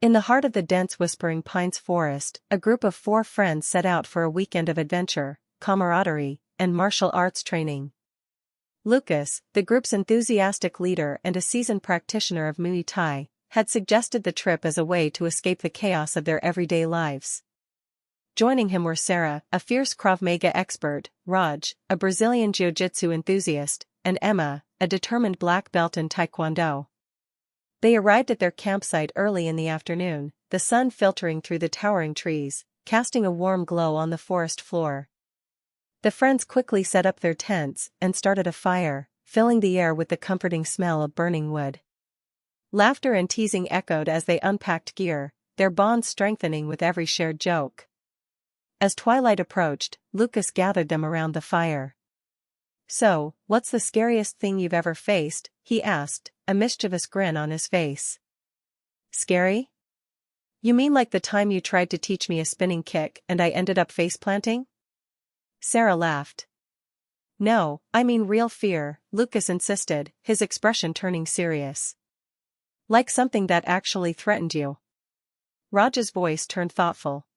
In the heart of the dense whispering pines forest, a group of 4 friends set out for a weekend of adventure, camaraderie, and martial arts training. Lucas, the group's enthusiastic leader and a seasoned practitioner of Muay Thai, had suggested the trip as a way to escape the chaos of their everyday lives. Joining him were Sarah, a fierce Krav Maga expert, Raj, a Brazilian jiu-jitsu enthusiast, and Emma, a determined black belt in Taekwondo. They arrived at their campsite early in the afternoon, the sun filtering through the towering trees, casting a warm glow on the forest floor. The friends quickly set up their tents and started a fire, filling the air with the comforting smell of burning wood. Laughter and teasing echoed as they unpacked gear, their bond strengthening with every shared joke. As twilight approached, Lucas gathered them around the fire. "So, what's the scariest thing you've ever faced?" he asked, a mischievous grin on his face. "Scary? You mean like the time you tried to teach me a spinning kick and I ended up face-planting?" Sarah laughed. "No, I mean real fear," Lucas insisted, his expression turning serious. "Like something that actually threatened you." Raj's voice turned thoughtful.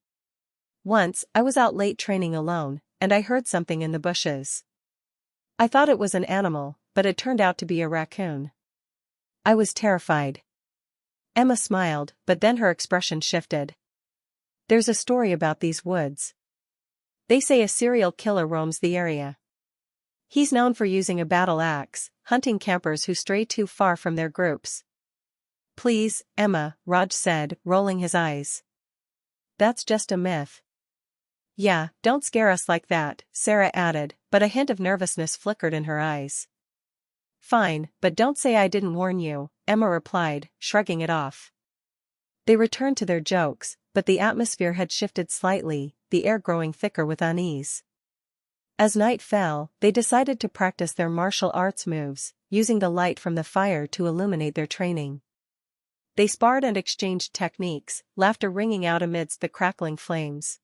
"Once, I was out late training alone, and I heard something in the bushes. I thought it was an animal, but it turned out to be a raccoon. I was terrified." Emma smiled, but then her expression shifted. "There's a story about these woods. They say a serial killer roams the area. He's known for using a battle axe, hunting campers who stray too far from their groups." "Please, Emma," Raj said, rolling his eyes. "That's just a myth." "Yeah, don't scare us like that," Sarah added, but a hint of nervousness flickered in her eyes. "Fine, but don't say I didn't warn you," Emma replied, shrugging it off. They returned to their jokes, but the atmosphere had shifted slightly, the air growing thicker with unease. As night fell, they decided to practice their martial arts moves, using the light from the fire to illuminate their training. They sparred and exchanged techniques, laughter ringing out amidst the crackling flames.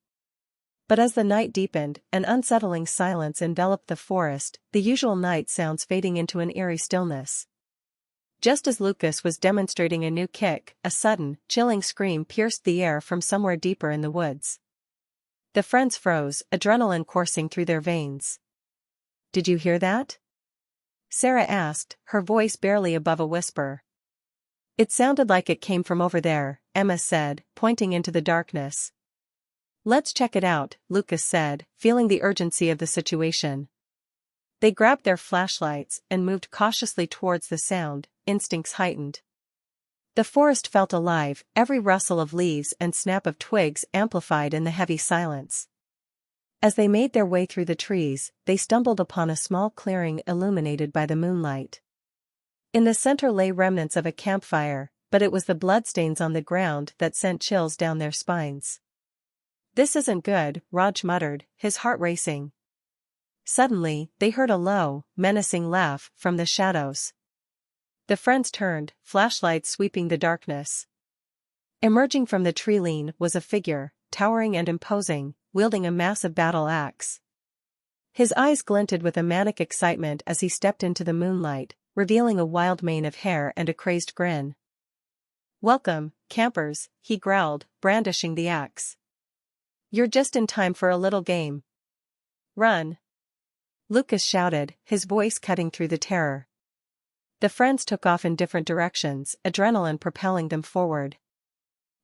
But as the night deepened, an unsettling silence enveloped the forest, the usual night sounds fading into an eerie stillness. Just as Lucas was demonstrating a new kick, a sudden, chilling scream pierced the air from somewhere deeper in the woods. The friends froze, adrenaline coursing through their veins. "Did you hear that?" Sarah asked, her voice barely above a whisper. "It sounded like it came from over there," Emma said, pointing into the darkness. "Let's check it out," Lucas said, feeling the urgency of the situation. They grabbed their flashlights and moved cautiously towards the sound, instincts heightened. The forest felt alive, every rustle of leaves and snap of twigs amplified in the heavy silence. As they made their way through the trees, they stumbled upon a small clearing illuminated by the moonlight. In the center lay remnants of a campfire, but it was the bloodstains on the ground that sent chills down their spines. "This isn't good," Raj muttered, his heart racing. Suddenly, they heard a low, menacing laugh from the shadows. The friends turned, flashlights sweeping the darkness. Emerging from the tree lean was a figure, towering and imposing, wielding a massive battle axe. His eyes glinted with a manic excitement as he stepped into the moonlight, revealing a wild mane of hair and a crazed grin. "Welcome, campers," he growled, brandishing the axe. "You're just in time for a little game." "Run!" Lucas shouted, his voice cutting through the terror. The friends took off in different directions, adrenaline propelling them forward.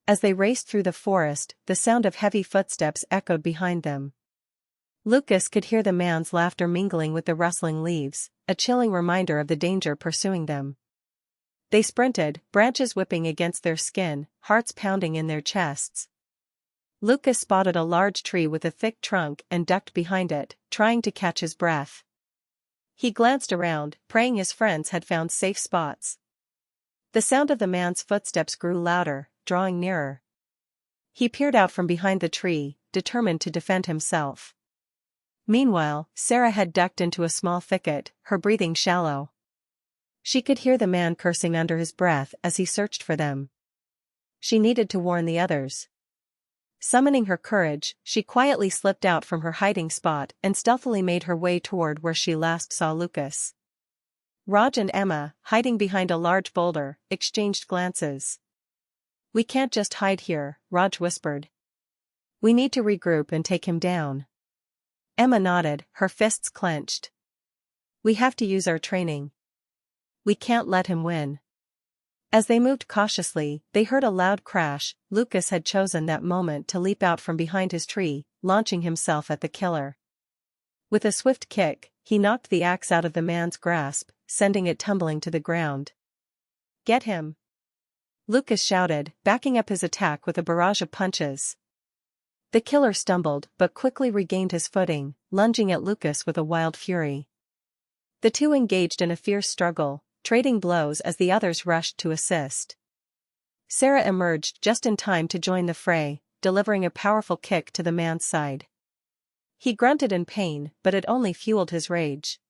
As they raced through the forest, the sound of heavy footsteps echoed behind them. Lucas could hear the man's laughter mingling with the rustling leaves, a chilling reminder of the danger pursuing them. They sprinted, branches whipping against their skin, hearts pounding in their chests. Lucas spotted a large tree with a thick trunk and ducked behind it, trying to catch his breath. He glanced around, praying his friends had found safe spots. The sound of the man's footsteps grew louder, drawing nearer. He peered out from behind the tree, determined to defend himself. Meanwhile, Sarah had ducked into a small thicket, her breathing shallow. She could hear the man cursing under his breath as he searched for them. She needed to warn the others. Summoning her courage, she quietly slipped out from her hiding spot and stealthily made her way toward where she last saw Lucas. Raj and Emma, hiding behind a large boulder, exchanged glances. We can't just hide here, Raj whispered. We need to regroup and take him down. Emma nodded, her fists clenched. We have to use our training. We can't let him win. As they moved cautiously, they heard a loud crash. Lucas had chosen that moment to leap out from behind his tree, launching himself at the killer. With a swift kick, he knocked the axe out of the man's grasp, sending it tumbling to the ground. Get him! Lucas shouted, backing up his attack with a barrage of punches. The killer stumbled but quickly regained his footing, lunging at Lucas with a wild fury. The two engaged in a fierce struggle, trading blows as the others rushed to assist. Sarah emerged just in time to join the fray, delivering a powerful kick to the man's side. He grunted in pain, but it only fueled his rage.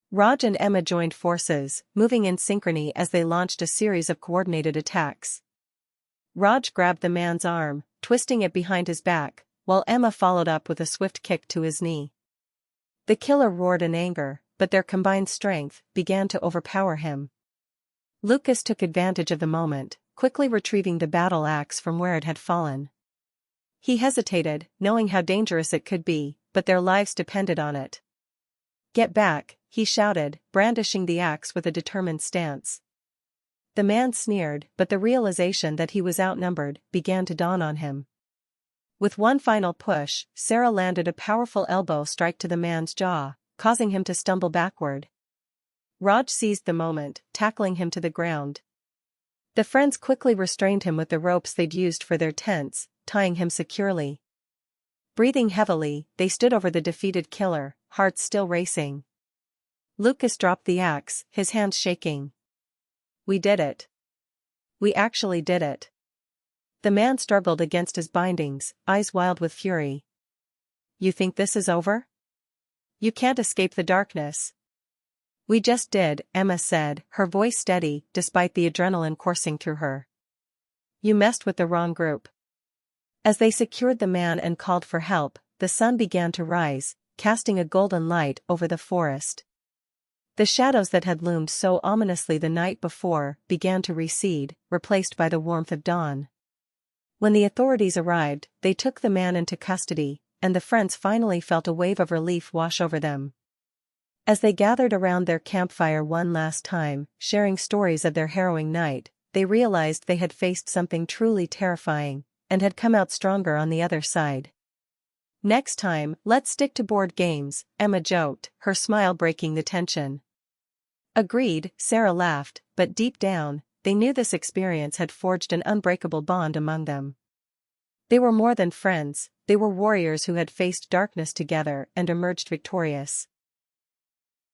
Raj and Emma joined forces, moving in synchrony as they launched a series of coordinated attacks. Raj grabbed the man's arm, twisting it behind his back, while Emma followed up with a swift kick to his knee. The killer roared in anger, but their combined strength began to overpower him. Lucas took advantage of the moment, quickly retrieving the battle axe from where it had fallen. He hesitated, knowing how dangerous it could be, but their lives depended on it. Get back, he shouted, brandishing the axe with a determined stance. The man sneered, but the realization that he was outnumbered began to dawn on him. With one final push, Sarah landed a powerful elbow strike to the man's jaw, causing him to stumble backward. Raj seized the moment, tackling him to the ground. The friends quickly restrained him with the ropes they'd used for their tents, tying him securely. Breathing heavily, they stood over the defeated killer, hearts still racing. Lucas dropped the axe, his hands shaking. We did it. We actually did it. The man struggled against his bindings, eyes wild with fury. You think this is over? You can't escape the darkness. We just did, Emma said, her voice steady, despite the adrenaline coursing through her. You messed with the wrong group. As they secured the man and called for help, the sun began to rise, casting a golden light over the forest. The shadows that had loomed so ominously the night before began to recede, replaced by the warmth of dawn. When the authorities arrived, they took the man into custody, and the friends finally felt a wave of relief wash over them. As they gathered around their campfire one last time, sharing stories of their harrowing night, they realized they had faced something truly terrifying, and had come out stronger on the other side. Next time, let's stick to board games, Emma joked, her smile breaking the tension. Agreed, Sarah laughed, but deep down, they knew this experience had forged an unbreakable bond among them. They were more than friends, they were warriors who had faced darkness together and emerged victorious.